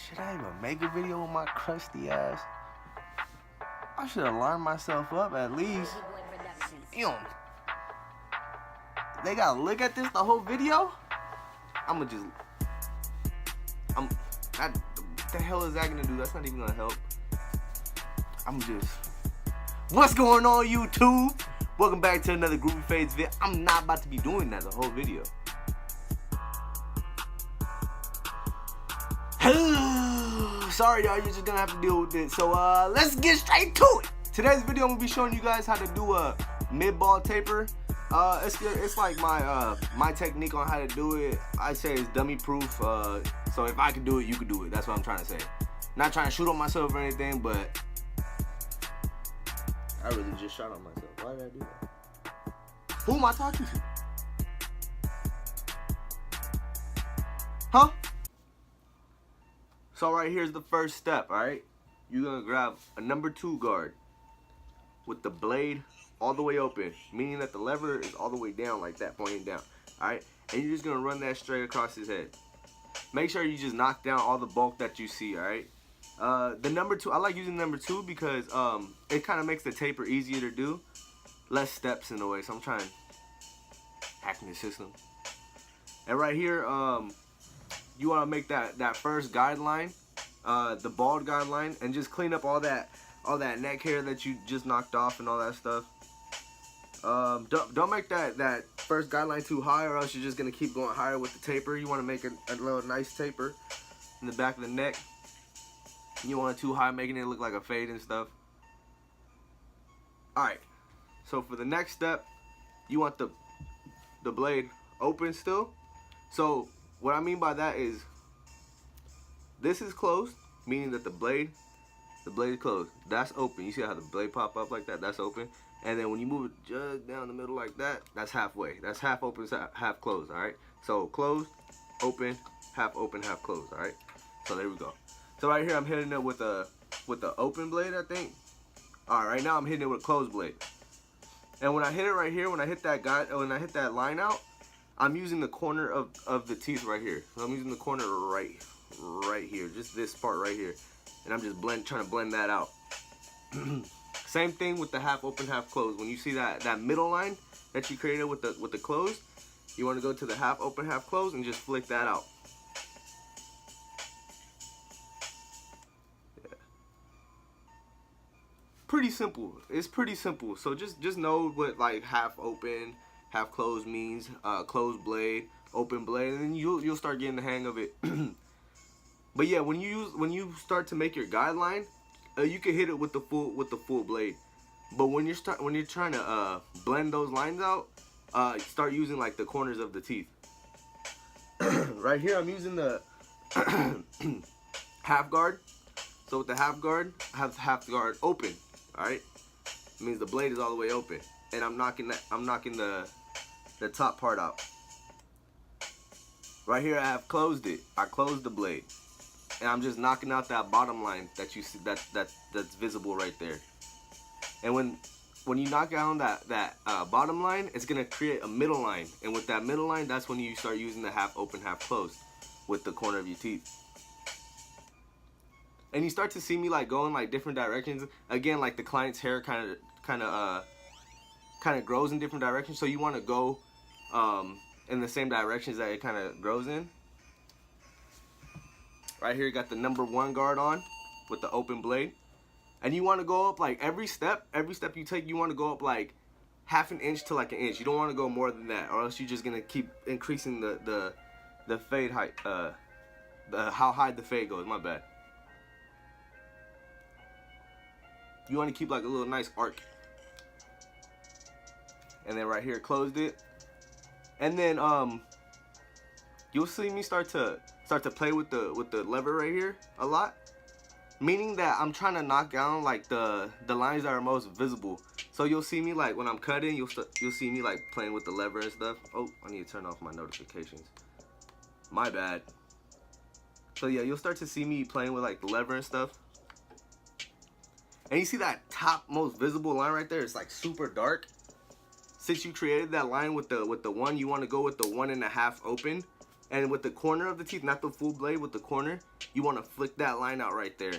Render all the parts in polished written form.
Should I even make a video with my crusty ass? I should have lined myself up at least. Damn. They gotta look at this the whole video? What the hell is that gonna do? That's not even gonna help. What's going on, YouTube? Welcome back to another Groovy Fades video. I'm not about to be doing that the whole video. Sorry, y'all. You're just gonna have to deal with it. So, let's get straight to it. Today's video, I'm gonna be showing you guys how to do a mid-ball taper. It's like my technique on how to do it. I say it's dummy proof. So if I can do it, you can do it. That's what I'm trying to say. Not trying to shoot on myself or anything, but I really just shot on myself. Why did I do that? Who am I talking to? Huh? So right here's the first step, alright? You're gonna grab a number 2 guard with the blade all the way open, meaning that the lever is all the way down like that, pointing down, alright? And you're just gonna run that straight across his head. Make sure you just knock down all the bulk that you see, alright? The number 2, I like using number 2 because it kind of makes the taper easier to do. Less steps in a way, so I'm trying hacking the system. And right here, you want to make that first guideline, the bald guideline, and just clean up all that neck hair that you just knocked off and all that stuff. Don't make that first guideline too high, or else you're just gonna keep going higher with the taper. You want to make a little nice taper in the back of the neck. You want it too high, making it look like a fade and stuff. Alright, so for the next step, you want the blade open still. So what I mean by that is, this is closed, meaning that the blade is closed. That's open. You see how the blade pop up like that? That's open. And then when you move it just down the middle like that, that's halfway. That's half open, half closed. All right. So closed, open, half closed. All right. So there we go. So right here I'm hitting it with the open blade, I think. All right. Right now I'm hitting it with a closed blade. And when I hit it right here, when I hit that line out, I'm using the corner of the teeth right here. So I'm using the corner right here, just this part right here, and I'm just trying to blend that out. Same thing with the half open, half closed. When you see that middle line that you created with the closed, you want to go to the half open, half closed, and just flick that out. Yeah. Pretty simple. It's pretty simple. So just know what like half open, half closed means. Closed blade, open blade, and then you'll start getting the hang of it. But yeah, when you start to make your guideline, you can hit it with the full blade. But when you're trying to blend those lines out, start using like the corners of the teeth. Right here, I'm using the half guard. So with the half guard, I have the half guard open. All right, it means the blade is all the way open, and I'm knocking the top part out. Right here, I have closed it. I closed the blade, and I'm just knocking out that bottom line that you see that's visible right there. And when you knock down that bottom line, it's gonna create a middle line, and with that middle line, that's when you start using the half open, half closed with the corner of your teeth. And you start to see me like going like different directions. Again, like the client's hair kind of grows in different directions, so you want to go in the same directions that it kind of grows in. Right here, you got the number 1 guard on with the open blade, and you want to go up like every step you take, you want to go up like half an inch to like an inch. You don't want to go more than that, or else you're just gonna keep increasing the fade height, how high the fade goes. My bad. You want to keep like a little nice arc. And then right here, closed it. And then you'll see me start to play with the lever right here a lot, meaning that I'm trying to knock down like the lines that are most visible. So you'll see me like when I'm cutting, you'll see me like playing with the lever and stuff. Oh, I need to turn off my notifications. My bad. So yeah, you'll start to see me playing with like the lever and stuff. And you see that top most visible line right there? It's like super dark. Since you created that line with the 1, you want to go with the 1.5 open, And with the corner of the teeth, not the full blade, with the corner, you want to flick that line out right there.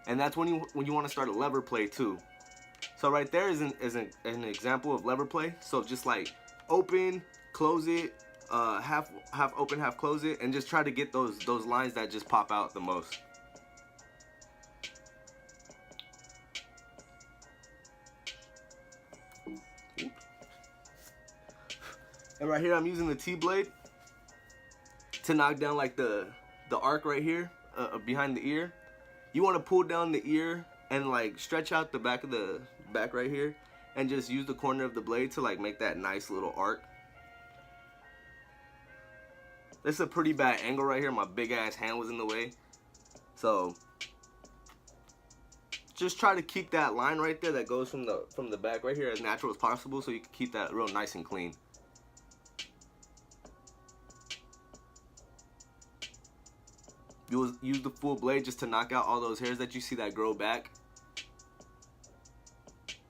And that's when you want to start a lever play too. So right there is an example of lever play. So just like open, close it, half open, half close it, and just try to get those lines that just pop out the most. And right here I'm using the T-blade to knock down like the arc right here behind the ear. You want to pull down the ear and like stretch out the back of the back right here, and just use the corner of the blade to like make that nice little arc. This is a pretty bad angle right here. My big ass hand was in the way, so just try to keep that line right there that goes from the back right here as natural as possible, so you can keep that real nice and clean. You'll use the full blade just to knock out all those hairs that you see that grow back.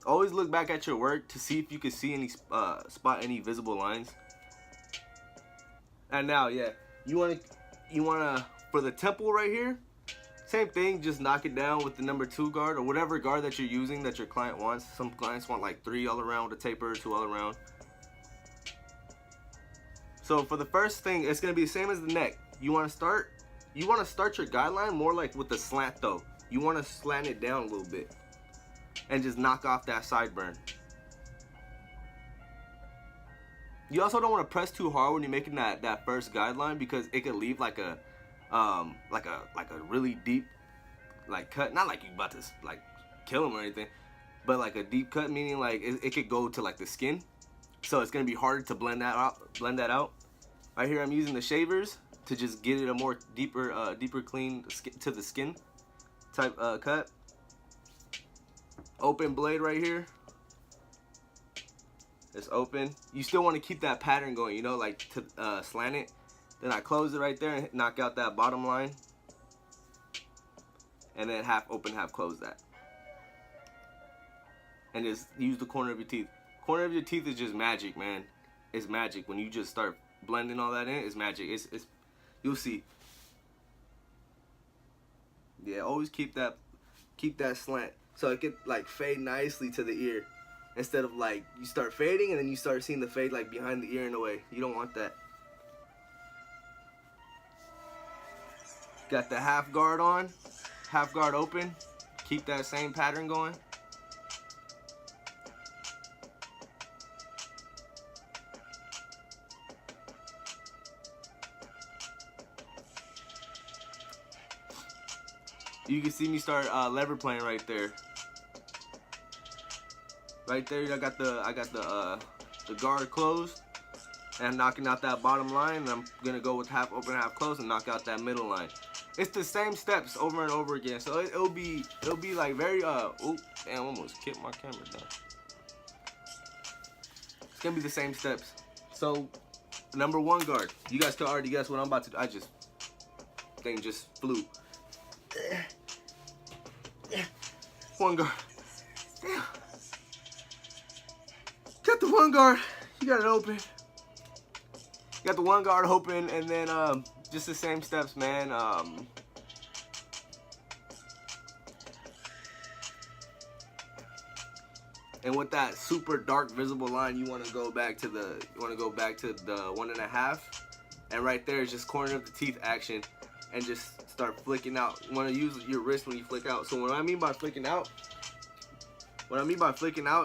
Always look back at your work to see if you can see any spot any visible lines. And now, yeah, you wanna for the temple right here, same thing. Just knock it down with the number 2 guard or whatever guard that you're using that your client wants. Some clients want like 3 all around with a taper, 2 all around. So for the first thing, it's gonna be the same as the neck. You wanna start your guideline more like with the slant though. You wanna slant it down a little bit and just knock off that sideburn. You also don't want to press too hard when you're making that first guideline, because it could leave like a really deep like cut. Not like you about to like kill him or anything, but like a deep cut, meaning like it could go to like the skin. So it's gonna be harder to blend that out. Right here I'm using the shavers to just get it a more deeper clean to the skin type cut. Open blade right here. It's open. You still want to keep that pattern going, you know, like to slant it. Then I close it right there and knock out that bottom line. And then half open, half close that. And just use the corner of your teeth. Corner of your teeth is just magic, man. It's magic. When you just start blending all that in, it's magic. It's you'll see. Yeah, always keep that slant, so it could like fade nicely to the ear, instead of like you start fading and then you start seeing the fade like behind the ear in a way. You don't want that. Got the half guard on, half guard open. Keep that same pattern going. You can see me start lever playing right there. Right there, I got the guard closed, and I'm knocking out that bottom line. And I'm gonna go with half open, half closed, and knock out that middle line. It's the same steps over and over again. So it'll be like very oop, damn, almost kicked my camera down. It's gonna be the same steps. So number 1 guard. You guys can already guess what I'm about to do. Thing just flew. 1 guard. Damn. Got the 1 guard. You got it open. You got the 1 guard open, and then just the same steps, man. And with that super dark visible line, you want to go back to the 1.5, and right there is just corner of the teeth action, and just start flicking out. You want to use your wrist when you flick out. So what I mean by flicking out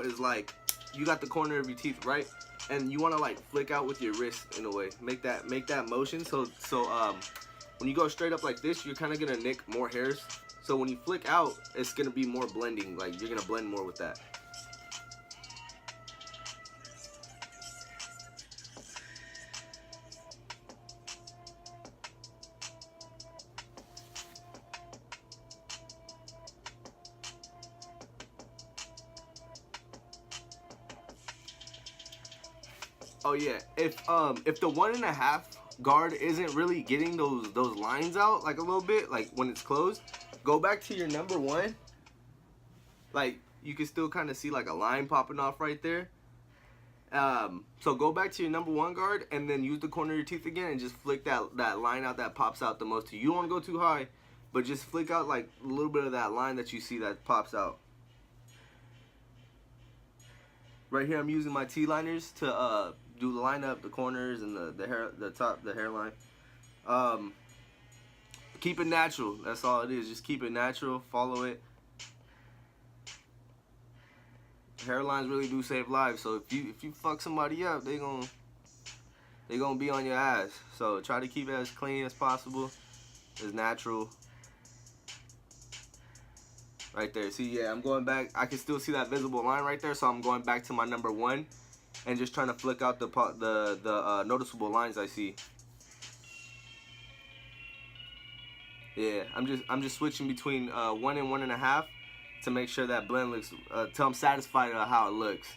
is like you got the corner of your teeth right, and you want to like flick out with your wrist in a way. Make that motion. So when you go straight up like this, you're kind of gonna nick more hairs. So when you flick out, it's gonna be more blending. Like you're gonna blend more with that. Oh yeah, if the 1.5 guard isn't really getting those lines out like a little bit, like when it's closed, go back to your number 1. Like you can still kind of see like a line popping off right there. So go back to your number one guard and then use the corner of your teeth again and just flick that line out that pops out the most to you. You don't want to go too high, but just flick out like a little bit of that line that you see that pops out. Right here I'm using my T-liners to do the line up, the corners, and the hairline. Keep it natural. That's all it is. Just keep it natural. Follow it. Hairlines really do save lives. So if you fuck somebody up, they gonna be on your ass. So try to keep it as clean as possible, as natural. Right there. See, yeah, I'm going back. I can still see that visible line right there. So I'm going back to my number one, and just trying to flick out the noticeable lines I see. Yeah, I'm just switching between 1 and 1.5 to make sure that blend looks till I'm satisfied with how it looks.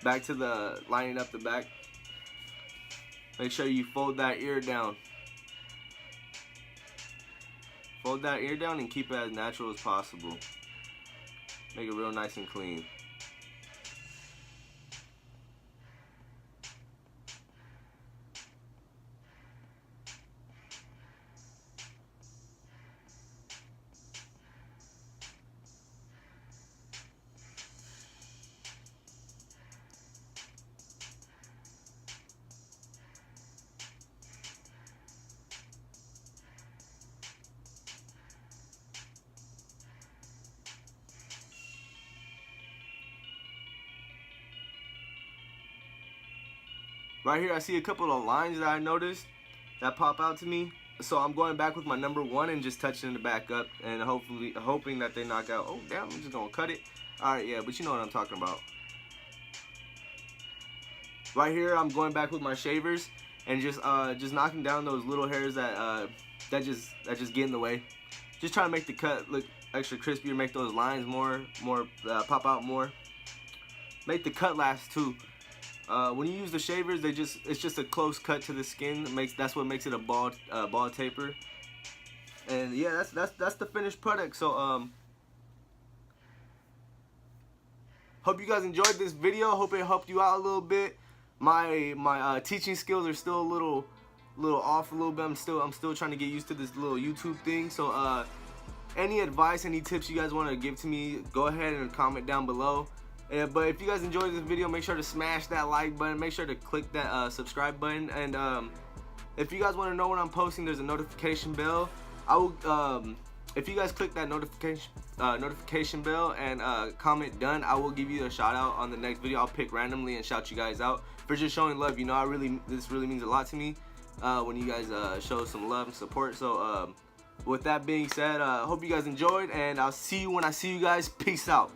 Back to the lining up the back. Make sure you fold that ear down. Fold that ear down and keep it as natural as possible. Make it real nice and clean. Right here I see a couple of lines that I noticed that pop out to me. So I'm going back with my number one and just touching the back up and hoping that they knock out. Oh damn, I'm just gonna cut it. Alright, yeah, but you know what I'm talking about. Right here I'm going back with my shavers and just knocking down those little hairs that just get in the way. Just trying to make the cut look extra crispier, make those lines more pop out more. Make the cut last too. When you use the shavers, it's just a close cut to the skin. That's what makes it a bald taper. And yeah, that's the finished product. So hope you guys enjoyed this video. Hope it helped you out a little bit. My teaching skills are still a little off a little bit. I'm still trying to get used to this little YouTube thing. So any advice, any tips you guys want to give to me, go ahead and comment down below. But if you guys enjoyed this video, make sure to smash that like button. Make sure to click that subscribe button. And if you guys want to know when I'm posting, there's a notification bell. If you guys click that notification bell and comment done, I will give you a shout out on the next video. I'll pick randomly and shout you guys out for just showing love. You know, this really means a lot to me when you guys show some love and support. So with that being said, hope you guys enjoyed, and I'll see you when I see you guys. Peace out.